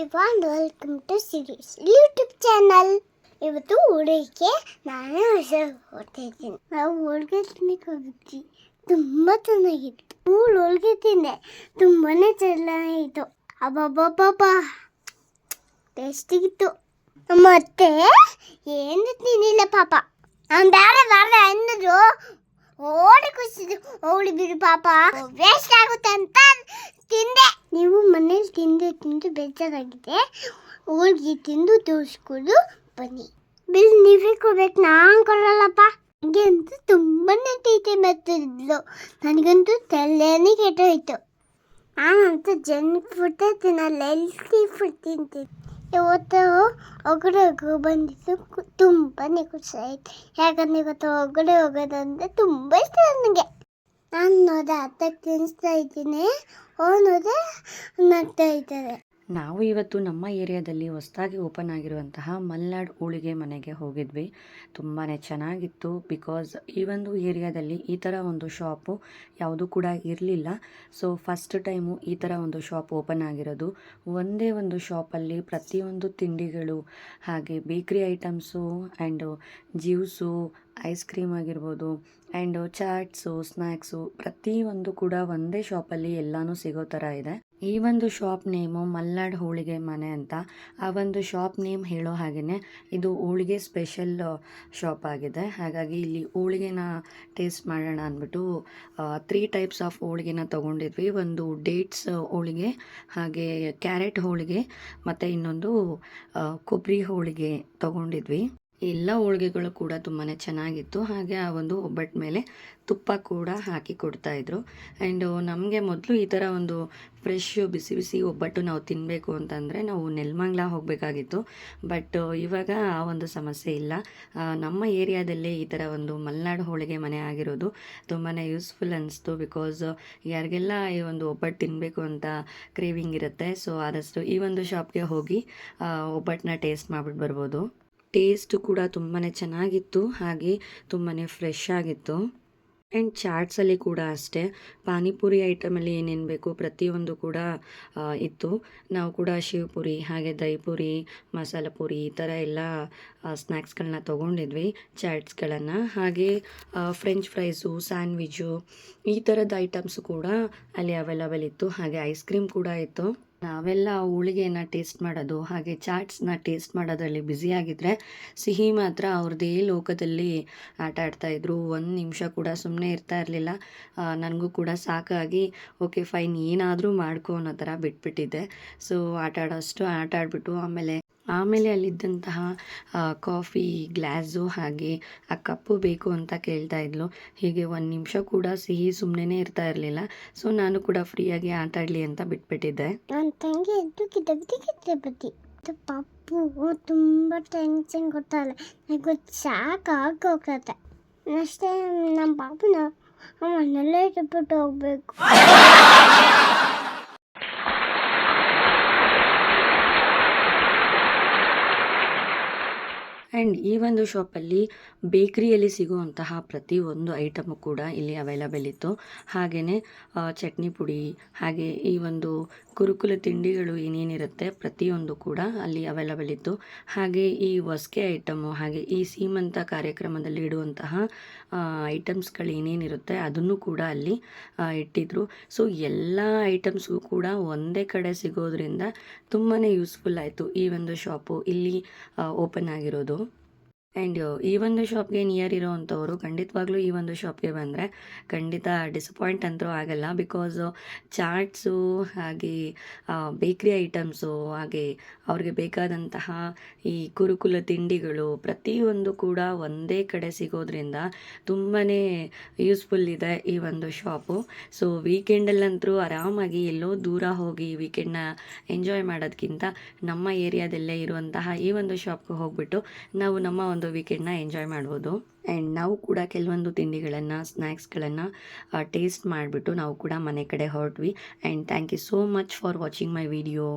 everyone, welcome to Series YouTube channel. ಇವತ್ತು ಹೋಳಿಗೆ ನಾನು ಹೊರಟಿದ್ದೀನಿ. ನಾವು ಹೋಳಿಗೆ ತಿನ್ನಕ್ಕೆ ಹೋಗಿದ್ವಿ. ತುಂಬ ಚೆನ್ನಾಗಿತ್ತು. ಹೋಳಿಗೆ ತಿಂದೆ, ತುಂಬಾನೇ ಚೆನ್ನಾಗಿತ್ತು. ಅಬ್ಬಬ್ಬಬ್ಬ ಟೇಸ್ಟಿಗಿತ್ತು. ಮತ್ತೆ ಏನು ತಿನ್ನಿಲ್ಲ ಪಾಪ. ನಾನು ಬೇಡ ಅನ್ನೋದು ಓಡಿ ಖುಷಿದು ಓಡಿ ಬಿಡು ಪಾಪ, ವೇಸ್ಟ್ ಆಗುತ್ತೆ ಅಂತ ತಿಂದೆ. ನೀವು ಮನೇಲಿ ತಿಂದು ಬೇಜಾರಾಗಿದೆ, ಹೋಳಿಗೆ ತಿಂದು ತೋರಿಸ್ಕೊಂಡು ಬನ್ನಿ. ಬಿಲ್ ನೀವೇ ಕೊಡ್ಬೇಕು, ನಾನು ಕೊಡಲ್ಲಪ್ಪ. ನನಗೆ ಅಂತೂ ತುಂಬಾನೇ ಟೀಚೆ ಬರ್ತಿದ್ಲು. ನನಗಂತೂ ತಲೆನೇ ಕೆಟ್ಟೋಯ್ತು. ನಾನಂತೂ ಜಂಕ್ ಫುಡ್ ತಿನ್ನಲ್ಲ, ಹೆಲ್ತಿ ಫುಡ್ ತಿಂತೀನಿ. ಇವತ್ತು ಹೊರಗಡೆ ಬಂದಿದ್ದು ತುಂಬಾನೇ ಖುಷಿ ಆಯ್ತು. ಯಾಕಂದ್ರೆ ಇವತ್ತು ಹೊರಗಡೆ ಹೋಗೋದಂದ್ರೆ ತುಂಬ ಇಷ್ಟ ನನಗೆ. ನಾನು ನೋಡಿದೆ ಅತ್ತಕ್ಕೆ ತಿನ್ನಿಸ್ತಾ ಇದ್ದೀನಿ, ನೋಡಿದೆ ನಗ್ತಾ ಇದ್ದಾರೆ. ನಾವು ಇವತ್ತು ನಮ್ಮ ಏರಿಯಾದಲ್ಲಿ ಹೊಸದಾಗಿ ಓಪನ್ ಆಗಿರುವಂತಹ ಮಲ್ನಾಡ್ ಹೋಳಿಗೆ ಮನೆಗೆ ಹೋಗಿದ್ವಿ. ತುಂಬಾ ಚೆನ್ನಾಗಿತ್ತು. ಬಿಕಾಸ್ ಈ ಒಂದು ಏರಿಯಾದಲ್ಲಿ ಈ ಥರ ಒಂದು ಶಾಪು ಯಾವುದೂ ಕೂಡ ಇರಲಿಲ್ಲ. ಸೊ ಫಸ್ಟ್ ಟೈಮು ಈ ಥರ ಒಂದು ಶಾಪ್ ಓಪನ್ ಆಗಿರೋದು. ಒಂದೇ ಒಂದು ಶಾಪಲ್ಲಿ ಪ್ರತಿಯೊಂದು ತಿಂಡಿಗಳು, ಹಾಗೆ ಬೇಕ್ರಿ items and juice, ice cream ಆಗಿರ್ಬೋದು, ಆ್ಯಂಡ್ ಚಾಟ್ಸು, ಸ್ನ್ಯಾಕ್ಸು, ಪ್ರತಿಯೊಂದು ಕೂಡ ಒಂದೇ ಶಾಪಲ್ಲಿ ಎಲ್ಲನೂ ಸಿಗೋ ಥರ ಇದೆ. ಈ ಒಂದು ಶಾಪ್ ನೇಮು ಮಲ್ನಾಡ್ ಹೋಳಿಗೆ ಮನೆ ಅಂತ. ಆ ಒಂದು ಶಾಪ್ ನೇಮ್ ಹೇಳೋ ಹಾಗೆಯೇ ಇದು ಹೋಳಿಗೆ ಸ್ಪೆಷಲ್ ಶಾಪ್ ಆಗಿದೆ. ಹಾಗಾಗಿ ಇಲ್ಲಿ ಹೋಳಿಗೆನ ಟೇಸ್ಟ್ ಮಾಡೋಣ ಅಂದ್ಬಿಟ್ಟು 3 ಟೈಪ್ಸ್ ಆಫ್ ಹೋಳಿಗೆನ ತೊಗೊಂಡಿದ್ವಿ. ಒಂದು ಡೇಟ್ಸ್ ಹೋಳಿಗೆ, ಹಾಗೆ ಕ್ಯಾರೆಟ್ ಹೋಳಿಗೆ, ಮತ್ತು ಇನ್ನೊಂದು ಕೊಬ್ಬರಿ ಹೋಳಿಗೆ ತೊಗೊಂಡಿದ್ವಿ. ಎಲ್ಲ ಹೋಳಿಗೆಗಳು ಕೂಡ ತುಂಬಾ ಚೆನ್ನಾಗಿತ್ತು. ಹಾಗೆ ಆ ಒಂದು ಒಬ್ಬಟ್ಟು ಮೇಲೆ ತುಪ್ಪ ಕೂಡ ಹಾಕಿ ಕೊಡ್ತಾಯಿದ್ರು. ಆ್ಯಂಡ್ ನಮಗೆ ಮೊದಲು ಈ ಥರ ಒಂದು ಫ್ರೆಶ್ ಬಿಸಿ ಬಿಸಿ ಒಬ್ಬಟ್ಟು ನಾವು ತಿನ್ನಬೇಕು ಅಂತಂದರೆ ನಾವು ನೆಲಮಂಗಲ ಹೋಗಬೇಕಾಗಿತ್ತು. ಬಟ್ ಇವಾಗ ಆ ಒಂದು ಸಮಸ್ಯೆ ಇಲ್ಲ. ನಮ್ಮ ಏರಿಯಾದಲ್ಲೇ ಈ ಥರ ಒಂದು ಮಲ್ನಾಡ್ ಹೋಳಿಗೆ ಮನೆ ಆಗಿರೋದು ತುಂಬಾ ಯೂಸ್ಫುಲ್ ಅನ್ನಿಸ್ತು. ಬಿಕಾಸ್ ಯಾರಿಗೆಲ್ಲ ಈ ಒಂದು ಒಬ್ಬಟ್ಟು ತಿನ್ನಬೇಕು ಅಂತ ಕ್ರೇವಿಂಗ್ ಇರುತ್ತೆ, ಸೊ ಆದಷ್ಟು ಈ ಒಂದು ಶಾಪ್ಗೆ ಹೋಗಿ ಒಬ್ಬಟ್ಟನ್ನ ಟೇಸ್ಟ್ ಮಾಡಿಬಿಟ್ಟು ಬರ್ಬೋದು. ಟೇಸ್ಟು ಕೂಡ ತುಂಬಾ ಚೆನ್ನಾಗಿತ್ತು, ಹಾಗೆ ತುಂಬಾ ಫ್ರೆಶ್ ಆಗಿತ್ತು. ಆ್ಯಂಡ್ ಚಾಟ್ಸಲ್ಲಿ ಕೂಡ ಅಷ್ಟೇ, ಪಾನಿಪುರಿ ಐಟಮಲ್ಲಿ ಏನೇನು ಬೇಕು ಪ್ರತಿಯೊಂದು ಕೂಡ ಇತ್ತು. ನಾವು ಕೂಡ ಶಿವಪುರಿ, ಹಾಗೆ ದಹಿಪುರಿ, ಮಸಾಲ ಪುರಿ, ಈ ಥರ ಎಲ್ಲ ಸ್ನ್ಯಾಕ್ಸ್ಗಳನ್ನ ತೊಗೊಂಡಿದ್ವಿ, ಚಾಟ್ಸ್ಗಳನ್ನು. ಹಾಗೆ ಫ್ರೆಂಚ್ ಫ್ರೈಸು, ಸ್ಯಾಂಡ್ವಿಚ್ಚು, ಈ ಥರದ ಐಟಮ್ಸು ಕೂಡ ಅಲ್ಲಿ ಅವೈಲಬಲ್ ಇತ್ತು. ಹಾಗೆ ಐಸ್ ಕ್ರೀಮ್ ಕೂಡ ಇತ್ತು. ನಾವೆಲ್ಲ ಹೋಳಿಗೆನ ಟೇಸ್ಟ್ ಮಾಡೋದು, ಹಾಗೆ ಚಾಟ್ಸ್ನ ಟೇಸ್ಟ್ ಮಾಡೋದ್ರಲ್ಲಿ ಬ್ಯುಸಿಯಾಗಿದ್ದರೆ, ಸಿಹಿ ಮಾತ್ರ ಅವ್ರದ್ದೇ ಲೋಕದಲ್ಲಿ ಆಟ ಆಡ್ತಾಯಿದ್ರು. ಒಂದು ನಿಮಿಷ ಕೂಡ ಸುಮ್ಮನೆ ಇರ್ತಾ ಇರಲಿಲ್ಲ. ನನಗೂ ಕೂಡ ಸಾಕಾಗಿ ಓಕೆ ಫೈನ್ ಏನಾದರೂ ಮಾಡ್ಕೊ ಅನ್ನೋ ಥರ ಬಿಟ್ಬಿಟ್ಟಿದ್ದೆ. ಸೊ ಆಟ ಆಡಿಬಿಟ್ಟು ಆಮೇಲೆ ಅಲ್ಲಿದ್ದಂತಹ ಕಾಫಿ ಗ್ಲಾಸು, ಹಾಗೆ ಆ ಕಪ್ಪು ಬೇಕು ಅಂತ ಕೇಳ್ತಾ ಇದ್ಲು. ಹೀಗೆ ಒಂದು ನಿಮಿಷ ಕೂಡ ಸಿಹಿ ಸುಮ್ಮನೆ ಇರ್ತಾ ಇರಲಿಲ್ಲ. ಸೊ ನಾನು ಕೂಡ ಫ್ರೀಯಾಗಿ ಆಟ ಆಡಲಿ ಅಂತ ಬಿಟ್ಬಿಟ್ಟಿದ್ದೆ. ನನ್ನ ತಂಗಿ ಎದ್ದು ಕಿತ್ತಬತ್ತಿ ಪಪ್ಪು ತುಂಬ ಟೆನ್ಷನ್ ಕೊಡ್ತಾಳೆ. ನನಗೆ ಸಾಕಾಗೋಗತ್ತೆ. ಅಷ್ಟೇ ನಮ್ಮ ಪಾಪನ ಮನೆಯಲ್ಲೇ ಇಟ್ಬಿಟ್ಟು ಹೋಗ್ಬೇಕು. ಆ್ಯಂಡ್ ಈ ಒಂದು ಶಾಪಲ್ಲಿ ಬೇಕ್ರಿಯಲ್ಲಿ ಸಿಗುವಂತಹ ಪ್ರತಿಯೊಂದು ಐಟಮು ಕೂಡ ಇಲ್ಲಿ ಅವೈಲಬಲ್ ಇತ್ತು. ಹಾಗೆಯೇ ಚಟ್ನಿ ಪುಡಿ, ಹಾಗೆ ಈ ಒಂದು ಕುರುಕುಲ ತಿಂಡಿಗಳು ಏನೇನಿರುತ್ತೆ ಪ್ರತಿಯೊಂದು ಕೂಡ ಅಲ್ಲಿ ಅವೈಲಬಲ್ ಇತ್ತು. ಹಾಗೆ ಈ ಹೊಸ್ಕೆ ಐಟಮು, ಹಾಗೆ ಈ ಸೀಮಂತ ಕಾರ್ಯಕ್ರಮದಲ್ಲಿ ಇಡುವಂತಹ ಐಟಮ್ಸ್ಗಳು ಏನೇನಿರುತ್ತೆ ಅದನ್ನು ಕೂಡ ಅಲ್ಲಿ ಇಟ್ಟಿದ್ರು. ಸೊ ಎಲ್ಲ ಐಟಮ್ಸ್ಗೂ ಕೂಡ ಒಂದೇ ಕಡೆ ಸಿಗೋದ್ರಿಂದ ತುಂಬಾ ಯೂಸ್ಫುಲ್ ಆಯಿತು ಈ ಒಂದು ಶಾಪು ಇಲ್ಲಿ ಓಪನ್ ಆಗಿರೋದು. ಆ್ಯಂಡ್ ಈ ಒಂದು ಶಾಪ್ಗೆ ನಿಯರ್ ಇರೋವಂಥವ್ರು ಖಂಡಿತವಾಗ್ಲೂ ಈ ಒಂದು ಶಾಪ್ಗೆ ಬಂದರೆ ಖಂಡಿತ ಡಿಸಪಾಯಿಂಟ್ ಅಂತೂ ಆಗಲ್ಲ. ಬಿಕಾಸ್ ಚಾಟ್ಸು, ಹಾಗೆ ಬೇಕ್ರಿ ಐಟಮ್ಸು, ಹಾಗೆ ಅವ್ರಿಗೆ ಬೇಕಾದಂತಹ ಈ ಕುರುಕುಲ ತಿಂಡಿಗಳು ಪ್ರತಿಯೊಂದು ಕೂಡ ಒಂದೇ ಕಡೆ ಸಿಗೋದ್ರಿಂದ ತುಂಬಾ ಯೂಸ್ಫುಲ್ ಇದೆ ಈ ಒಂದು ಶಾಪು. ಸೊ ವೀಕೆಂಡಲ್ಲಂತೂ ಆರಾಮಾಗಿ ಎಲ್ಲೋ ದೂರ ಹೋಗಿ ವೀಕೆಂಡ್ನ ಎಂಜಾಯ್ ಮಾಡೋದಕ್ಕಿಂತ ನಮ್ಮ ಏರಿಯಾದಲ್ಲೇ ಇರುವಂತಹ ಈ ಒಂದು ಶಾಪ್ಗೆ ಹೋಗ್ಬಿಟ್ಟು ನಾವು ನಮ್ಮ ಒಂದು ವೀಕೆಂಡ್ನ ಎಂಜಾಯ್ ಮಾಡ್ಬೋದು. ಆ್ಯಂಡ್ ನಾವು ಕೂಡ ಕೆಲವೊಂದು ತಿಂಡಿಗಳನ್ನು, ಸ್ನ್ಯಾಕ್ಸ್ಗಳನ್ನು ಟೇಸ್ಟ್ ಮಾಡಿಬಿಟ್ಟು ನಾವು ಕೂಡ ಮನೆ ಕಡೆ ಹೊರಟ್ವಿ. And thank you so much for watching my video.